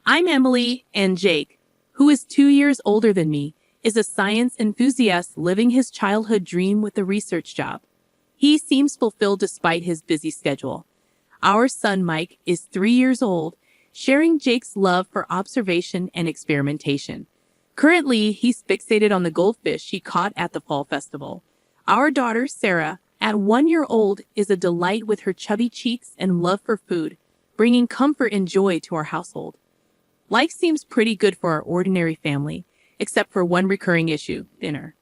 I'm Emily, and Jake, who is 2 years older than me, is a science enthusiast living his childhood dream with a research job. He seems fulfilled despite his busy schedule. Our son Mike is 3 years old, sharing Jake's love for observation and experimentation. Currently, he's fixated on the goldfish he caught at the fall festival. Our daughter, Sarah, at 1 year old, is a delight with her chubby cheeks and love for food, bringing comfort and joy to our household. Life seems pretty good for our ordinary family, except for one recurring issue, dinner.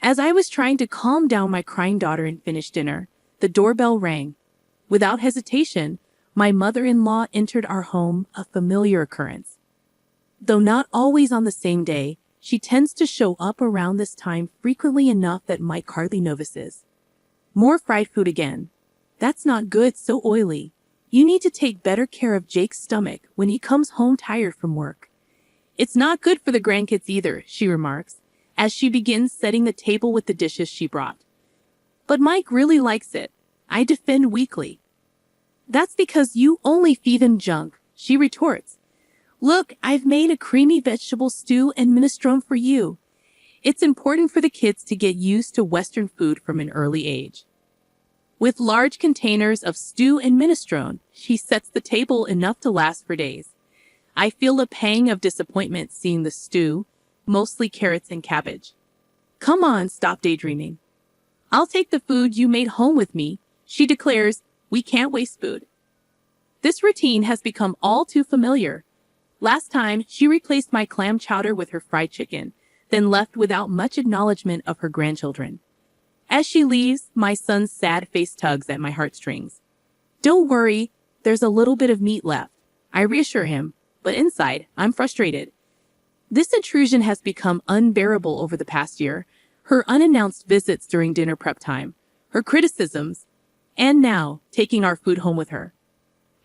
As I was trying to calm down my crying daughter and finish dinner, the doorbell rang. Without hesitation, my mother-in-law entered our home, a familiar occurrence. Though not always on the same day, she tends to show up around this time frequently enough that Mike hardly notices. More fried food again. That's not good, so oily. You need to take better care of Jake's stomach when he comes home tired from work. It's not good for the grandkids either, she remarks, as she begins setting the table with the dishes she brought. But Mike really likes it, I defend weakly. That's because you only feed him junk, she retorts. Look, I've made a creamy vegetable stew and minestrone for you. It's important for the kids to get used to Western food from an early age. With large containers of stew and minestrone, she sets the table enough to last for days. I feel a pang of disappointment seeing the stew, mostly carrots and cabbage. Come on, stop daydreaming. I'll take the food you made home with me, she declares. We can't waste food. This routine has become all too familiar. Last time, she replaced my clam chowder with her fried chicken, then left without much acknowledgement of her grandchildren. As she leaves, my son's sad face tugs at my heartstrings. Don't worry, there's a little bit of meat left, I reassure him, but inside, I'm frustrated. This intrusion has become unbearable over the past year, her unannounced visits during dinner prep time, her criticisms, and now taking our food home with her.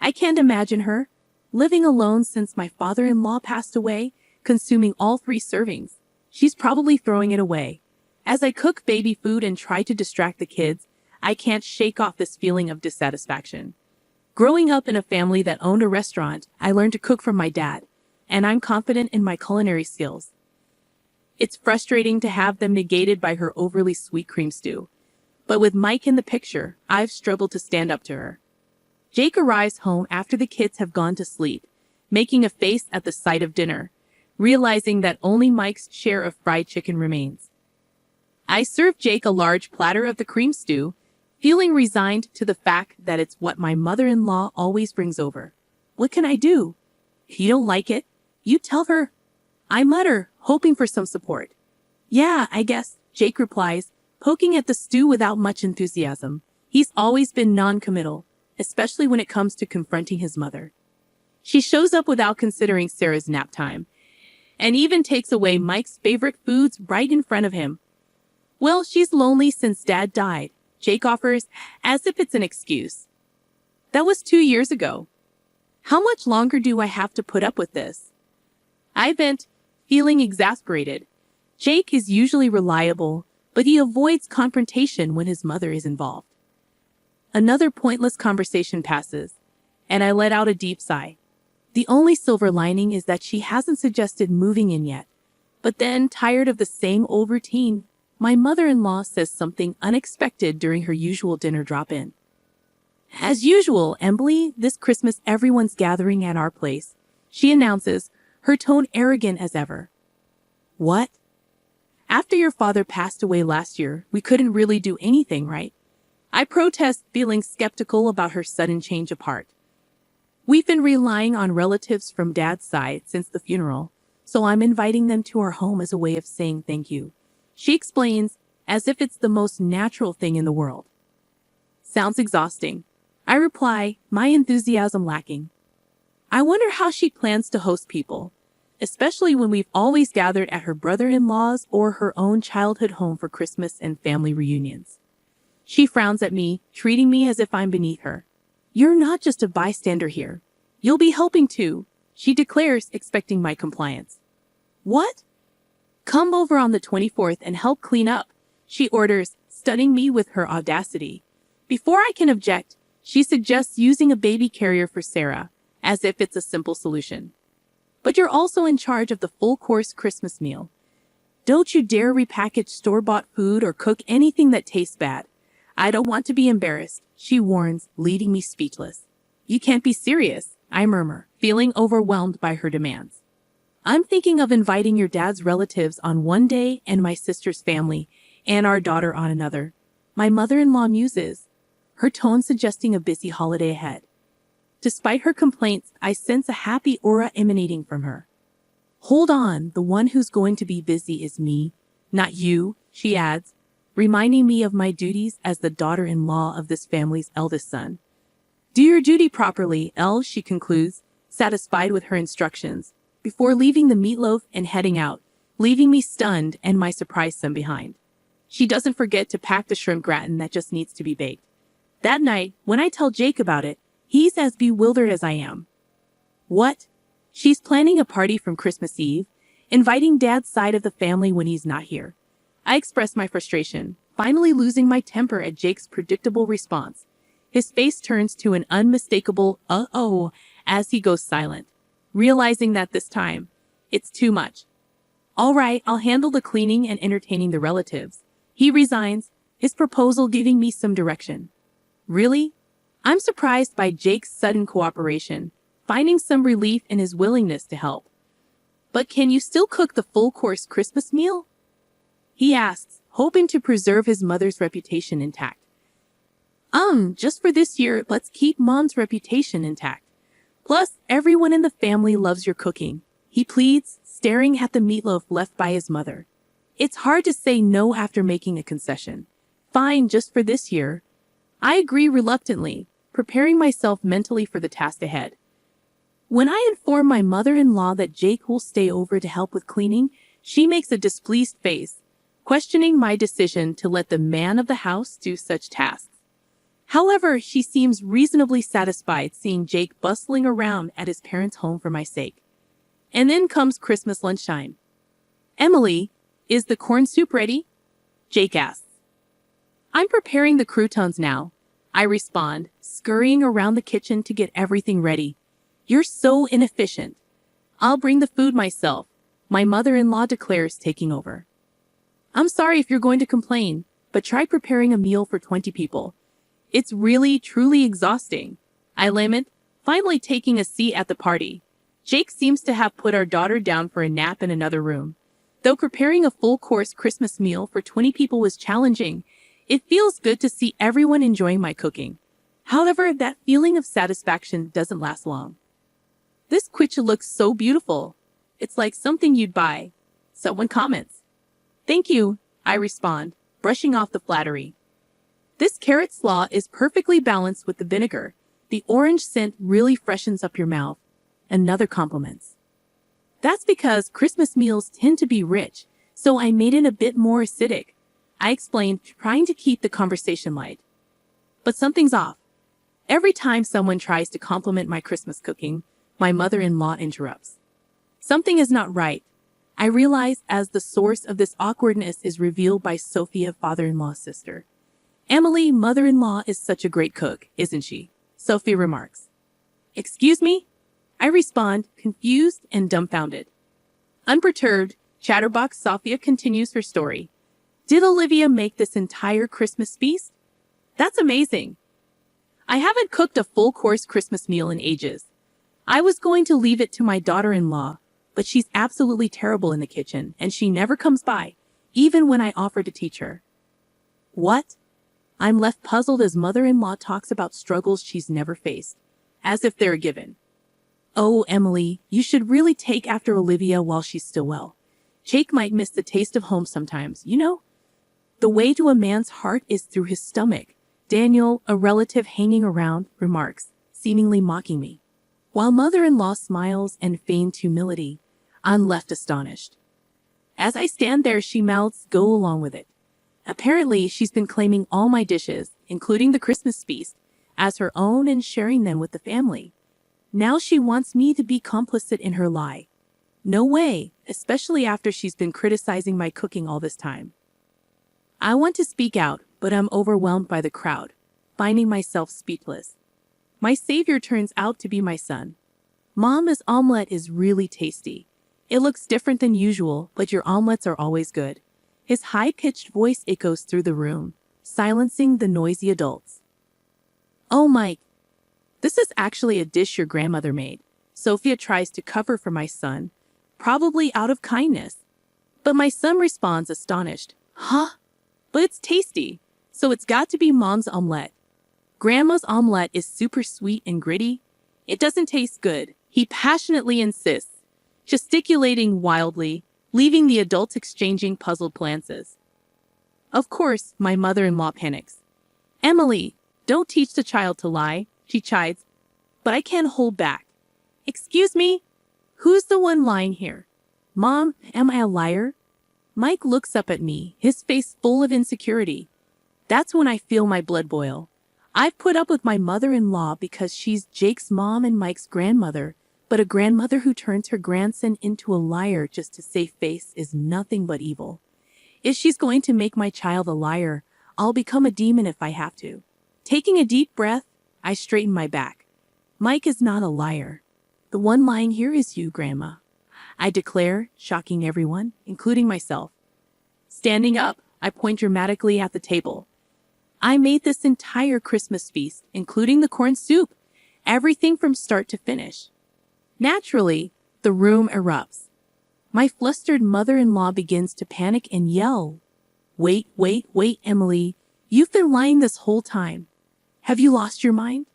I can't imagine her, living alone since my father-in-law passed away, consuming all 3 servings. She's probably throwing it away. As I cook baby food and try to distract the kids, I can't shake off this feeling of dissatisfaction. Growing up in a family that owned a restaurant, I learned to cook from my dad, and I'm confident in my culinary skills. It's frustrating to have them negated by her overly sweet cream stew. But with Mike in the picture, I've struggled to stand up to her. Jake arrives home after the kids have gone to sleep, making a face at the sight of dinner, realizing that only Mike's share of fried chicken remains. I serve Jake a large platter of the cream stew, feeling resigned to the fact that it's what my mother-in-law always brings over. What can I do? If you don't like it, you tell her. I mutter, hoping for some support. Yeah, I guess, Jake replies, poking at the stew without much enthusiasm. He's always been non-committal, especially when it comes to confronting his mother. She shows up without considering Sarah's nap time, and even takes away Mike's favorite foods right in front of him. Well, she's lonely since Dad died, Jake offers, as if it's an excuse. That was 2 years ago. How much longer do I have to put up with this? I vent, feeling exasperated. Jake is usually reliable, but he avoids confrontation when his mother is involved. Another pointless conversation passes, and I let out a deep sigh. The only silver lining is that she hasn't suggested moving in yet. But then, tired of the same old routine, my mother-in-law says something unexpected during her usual dinner drop-in. As usual, Emily, this Christmas everyone's gathering at our place, she announces, her tone arrogant as ever. What? After your father passed away last year, we couldn't really do anything, right? I protest, feeling skeptical about her sudden change of heart. We've been relying on relatives from Dad's side since the funeral, so I'm inviting them to our home as a way of saying thank you. She explains, as if it's the most natural thing in the world. Sounds exhausting. I reply, my enthusiasm lacking. I wonder how she plans to host people, especially when we've always gathered at her brother-in-law's or her own childhood home for Christmas and family reunions. She frowns at me, treating me as if I'm beneath her. You're not just a bystander here. You'll be helping too, she declares, expecting my compliance. What? Come over on the 24th and help clean up, she orders, stunning me with her audacity. Before I can object, she suggests using a baby carrier for Sarah, as if it's a simple solution. But you're also in charge of the full-course Christmas meal. Don't you dare repackage store-bought food or cook anything that tastes bad. I don't want to be embarrassed, she warns, leaving me speechless. You can't be serious, I murmur, feeling overwhelmed by her demands. I'm thinking of inviting your dad's relatives on one day and my sister's family and our daughter on another. My mother-in-law muses, her tone suggesting a busy holiday ahead. Despite her complaints, I sense a happy aura emanating from her. Hold on, the one who's going to be busy is me, not you, she adds, reminding me of my duties as the daughter-in-law of this family's eldest son. Do your duty properly, Elle, she concludes, satisfied with her instructions, before leaving the meatloaf and heading out, leaving me stunned and my surprised son behind. She doesn't forget to pack the shrimp gratin that just needs to be baked. That night, when I tell Jake about it, he's as bewildered as I am. What? She's planning a party from Christmas Eve, inviting Dad's side of the family when he's not here. I express my frustration, finally losing my temper at Jake's predictable response. His face turns to an unmistakable uh-oh as he goes silent, realizing that this time, it's too much. All right, I'll handle the cleaning and entertaining the relatives. He resigns, his proposal giving me some direction. Really? I'm surprised by Jake's sudden cooperation, finding some relief in his willingness to help. But can you still cook the full-course Christmas meal? He asks, hoping to preserve his mother's reputation intact. Just for this year, let's keep Mom's reputation intact. Plus, everyone in the family loves your cooking, he pleads, staring at the meatloaf left by his mother. It's hard to say no after making a concession. Fine, just for this year. I agree reluctantly, preparing myself mentally for the task ahead. When I inform my mother-in-law that Jake will stay over to help with cleaning, she makes a displeased face, questioning my decision to let the man of the house do such tasks. However, she seems reasonably satisfied seeing Jake bustling around at his parents' home for my sake. And then comes Christmas lunchtime. Emily, is the corn soup ready? Jake asks. I'm preparing the croutons now, I respond, scurrying around the kitchen to get everything ready. You're so inefficient. I'll bring the food myself, my mother-in-law declares, taking over. I'm sorry if you're going to complain, but try preparing a meal for 20 people. It's really, truly exhausting, I lament, finally taking a seat at the party. Jake seems to have put our daughter down for a nap in another room. Though preparing a full-course Christmas meal for 20 people was challenging, it feels good to see everyone enjoying my cooking. However, that feeling of satisfaction doesn't last long. This quiche looks so beautiful. It's like something you'd buy. Someone comments. Thank you, I respond, brushing off the flattery. This carrot slaw is perfectly balanced with the vinegar. The orange scent really freshens up your mouth. Another compliments. That's because Christmas meals tend to be rich, so I made it a bit more acidic, I explained, trying to keep the conversation light. But something's off. Every time someone tries to compliment my Christmas cooking, my mother-in-law interrupts. Something is not right. I realize as the source of this awkwardness is revealed by Sophia, father-in-law's sister. Emily, mother-in-law, is such a great cook, isn't she? Sophie remarks. Excuse me? I respond, confused and dumbfounded. Unperturbed, Chatterbox Sophia continues her story. Did Olivia make this entire Christmas feast? That's amazing. I haven't cooked a full-course Christmas meal in ages. I was going to leave it to my daughter-in-law, but she's absolutely terrible in the kitchen, and she never comes by, even when I offer to teach her. What? I'm left puzzled as mother-in-law talks about struggles she's never faced, as if they're a given. Oh, Emily, you should really take after Olivia while she's still well. Jake might miss the taste of home sometimes, you know? The way to a man's heart is through his stomach, Daniel, a relative hanging around, remarks, seemingly mocking me. While mother-in-law smiles and feigns humility, I'm left astonished. As I stand there, she mouths, go along with it. Apparently, she's been claiming all my dishes, including the Christmas feast, as her own and sharing them with the family. Now she wants me to be complicit in her lie. No way, especially after she's been criticizing my cooking all this time. I want to speak out, but I'm overwhelmed by the crowd, finding myself speechless. My savior turns out to be my son. Mom's omelet is really tasty. It looks different than usual, but your omelets are always good. His high-pitched voice echoes through the room, silencing the noisy adults. Oh, Mike, this is actually a dish your grandmother made. Sophia tries to cover for my son, probably out of kindness. But my son responds astonished. Huh? But it's tasty, so it's got to be Mom's omelet. Grandma's omelet is super sweet and gritty. It doesn't taste good, he passionately insists, gesticulating wildly, leaving the adults exchanging puzzled glances. Of course, my mother-in-law panics. Emily, don't teach the child to lie, she chides. But I can't hold back. Excuse me? Who's the one lying here? Mom, am I a liar? Mike looks up at me, his face full of insecurity. That's when I feel my blood boil. I've put up with my mother-in-law because she's Jake's mom and Mike's grandmother, but a grandmother who turns her grandson into a liar just to save face is nothing but evil. If she's going to make my child a liar, I'll become a demon if I have to. Taking a deep breath, I straighten my back. Mike is not a liar. The one lying here is you, Grandma, I declare, shocking everyone, including myself. Standing up, I point dramatically at the table. I made this entire Christmas feast, including the corn soup, everything from start to finish. Naturally, the room erupts. My flustered mother-in-law begins to panic and yell. Wait, Emily, you've been lying this whole time. Have you lost your mind?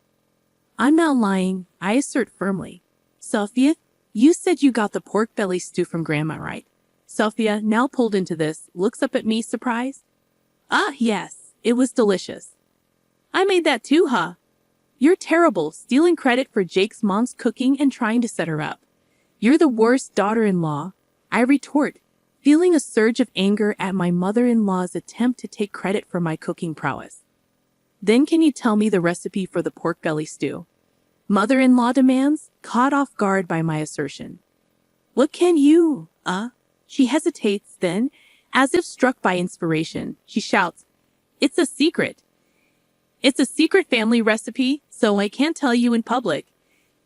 I'm not lying, I assert firmly. Sophia, you said you got the pork belly stew from Grandma, right? Sophia, now pulled into this, looks up at me surprised. Ah, yes, it was delicious. I made that too, huh? You're terrible, stealing credit for Jake's mom's cooking and trying to set her up. You're the worst daughter-in-law, I retort, feeling a surge of anger at my mother-in-law's attempt to take credit for my cooking prowess. Then can you tell me the recipe for the pork belly stew? Mother-in-law demands, caught off guard by my assertion. What can you, She hesitates, then, as if struck by inspiration, she shouts, It's a secret. It's a secret family recipe, so I can't tell you in public.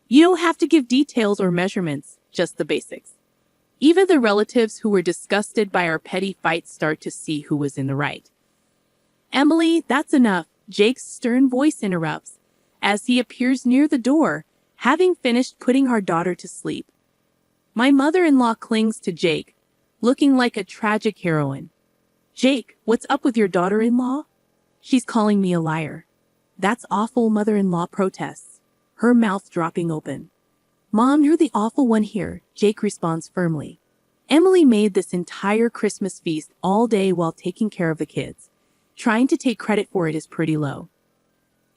You don't have to give details or measurements, just the basics. Even the relatives who were disgusted by our petty fight start to see who was in the right. Emily, that's enough, Jake's stern voice interrupts, as he appears near the door, having finished putting our daughter to sleep. My mother-in-law clings to Jake, looking like a tragic heroine. Jake, what's up with your daughter-in-law? She's calling me a liar. That's awful, mother-in-law protests, her mouth dropping open. Mom, you're the awful one here, Jake responds firmly. Emily made this entire Christmas feast all day while taking care of the kids. Trying to take credit for it is pretty low.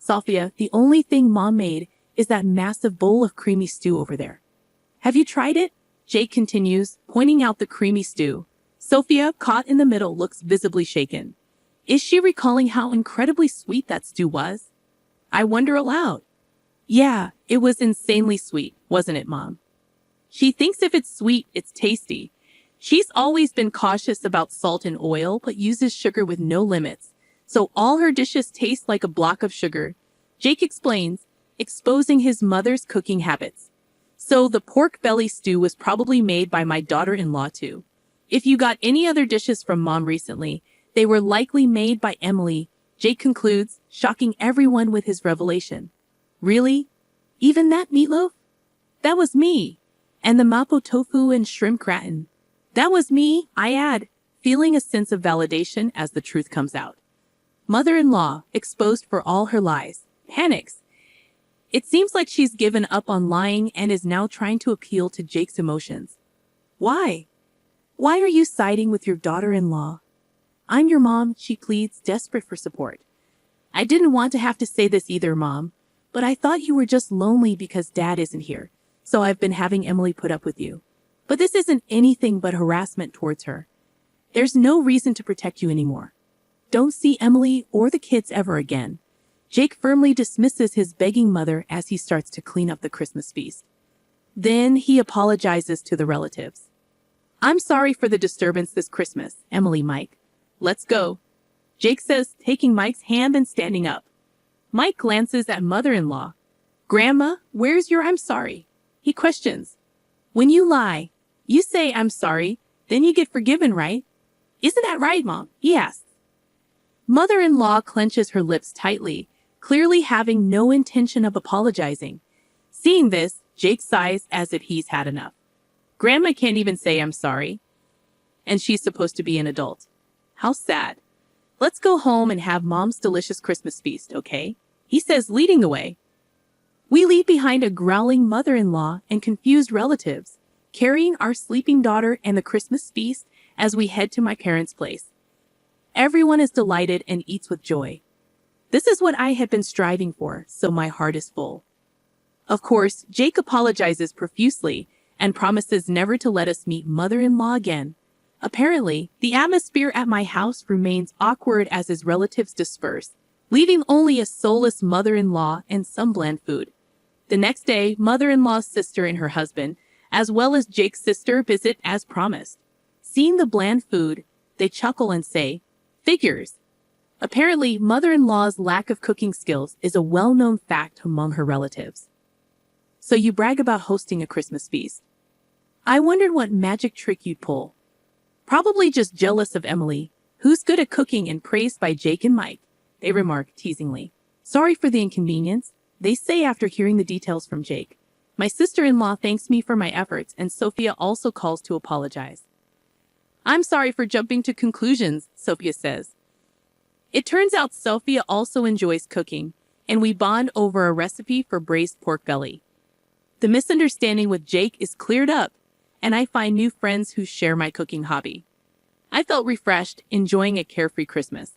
Sophia, the only thing Mom made is that massive bowl of creamy stew over there. Have you tried it? Jake continues, pointing out the creamy stew. Sophia, caught in the middle, looks visibly shaken. Is she recalling how incredibly sweet that stew was? I wonder aloud. Yeah, it was insanely sweet, wasn't it, Mom? She thinks if it's sweet, it's tasty. She's always been cautious about salt and oil, but uses sugar with no limits. So all her dishes taste like a block of sugar. Jake explains, exposing his mother's cooking habits. So the pork belly stew was probably made by my daughter-in-law too. If you got any other dishes from Mom recently, they were likely made by Emily, Jake concludes, shocking everyone with his revelation. Really? Even that meatloaf? That was me. And the mapo tofu and shrimp gratin. That was me, I add, feeling a sense of validation as the truth comes out. Mother-in-law, exposed for all her lies, panics. It seems like she's given up on lying and is now trying to appeal to Jake's emotions. Why? Why are you siding with your daughter-in-law? I'm your mom, she pleads, desperate for support. I didn't want to have to say this either, Mom, but I thought you were just lonely because Dad isn't here, so I've been having Emily put up with you. But this isn't anything but harassment towards her. There's no reason to protect you anymore. Don't see Emily or the kids ever again. Jake firmly dismisses his begging mother as he starts to clean up the Christmas feast. Then he apologizes to the relatives. I'm sorry for the disturbance this Christmas, Emily, Mike. Let's go, Jake says, taking Mike's hand and standing up. Mike glances at mother-in-law. Grandma, where's your I'm sorry? He questions. When you lie, you say I'm sorry, then you get forgiven, right? Isn't that right, Mom? He asks. Mother-in-law clenches her lips tightly, clearly having no intention of apologizing. Seeing this, Jake sighs as if he's had enough. Grandma can't even say I'm sorry, and she's supposed to be an adult. How sad. Let's go home and have Mom's delicious Christmas feast, okay? He says, leading the way. We leave behind a growling mother-in-law and confused relatives, carrying our sleeping daughter and the Christmas feast as we head to my parents' place. Everyone is delighted and eats with joy. This is what I had been striving for, so my heart is full. Of course, Jake apologizes profusely and promises never to let us meet mother-in-law again. Apparently, the atmosphere at my house remains awkward as his relatives disperse, leaving only a soulless mother-in-law and some bland food. The next day, mother-in-law's sister and her husband, as well as Jake's sister, visit as promised. Seeing the bland food, they chuckle and say, "Figures." Apparently, mother-in-law's lack of cooking skills is a well-known fact among her relatives. So you brag about hosting a Christmas feast. I wondered what magic trick you'd pull. Probably just jealous of Emily, who's good at cooking and praised by Jake and Mike, they remark teasingly. Sorry for the inconvenience, they say after hearing the details from Jake. My sister-in-law thanks me for my efforts, and Sophia also calls to apologize. I'm sorry for jumping to conclusions, Sophia says. It turns out Sophia also enjoys cooking, and we bond over a recipe for braised pork belly. The misunderstanding with Jake is cleared up, and I find new friends who share my cooking hobby. I felt refreshed, enjoying a carefree Christmas.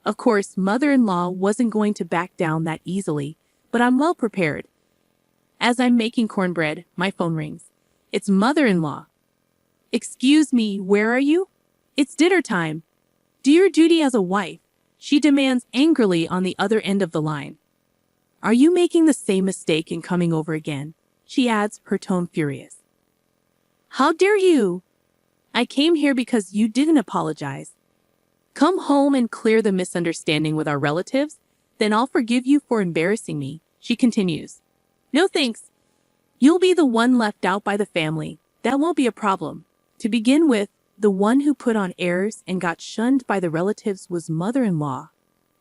Of course, mother-in-law wasn't going to back down that easily, but I'm well prepared. As I'm making cornbread, my phone rings. It's mother-in-law. Excuse me, where are you? It's dinner time. Do your duty as a wife, she demands angrily on the other end of the line. Are you making the same mistake in coming over again? She adds, her tone furious. How dare you? I came here because you didn't apologize. Come home and clear the misunderstanding with our relatives, then I'll forgive you for embarrassing me, she continues. No thanks. You'll be the one left out by the family. That won't be a problem. To begin with, the one who put on airs and got shunned by the relatives was mother-in-law.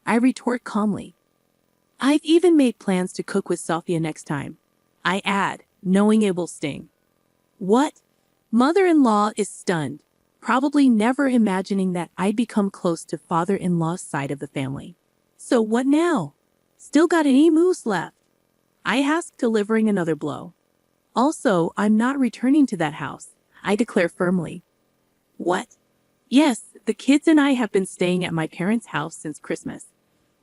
I retort calmly. I've even made plans to cook with Sophia next time. I add, knowing it will sting. What? Mother-in-law is stunned, probably never imagining that I'd become close to father-in-law's side of the family. So what now? Still got any moves left? I ask, delivering another blow. Also, I'm not returning to that house, I declare firmly. What? Yes, the kids and I have been staying at my parents' house since Christmas.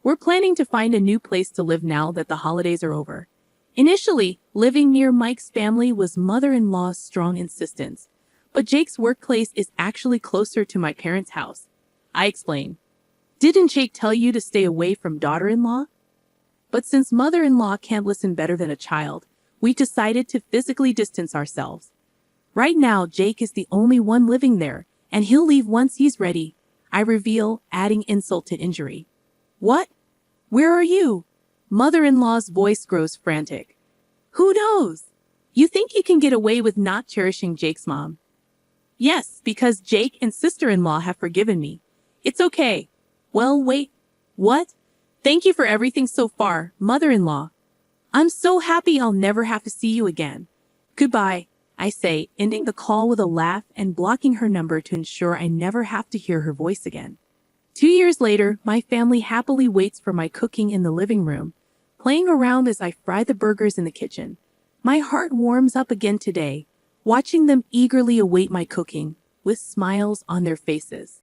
We're planning to find a new place to live now that the holidays are over. Initially, living near Mike's family was mother-in-law's strong insistence, but Jake's workplace is actually closer to my parents' house. I explain. Didn't Jake tell you to stay away from daughter-in-law? But since mother-in-law can't listen better than a child, we decided to physically distance ourselves. Right now, Jake is the only one living there, and he'll leave once he's ready, I reveal, adding insult to injury. What? Where are you? Mother-in-law's voice grows frantic. Who knows? You think you can get away with not cherishing Jake's mom? Yes, because Jake and sister-in-law have forgiven me. It's okay. Well, wait. What? Thank you for everything so far, mother-in-law. I'm so happy I'll never have to see you again. Goodbye, I say, ending the call with a laugh and blocking her number to ensure I never have to hear her voice again. 2 years later, my family happily waits for my cooking in the living room, playing around as I fry the burgers in the kitchen. My heart warms up again today, watching them eagerly await my cooking, with smiles on their faces.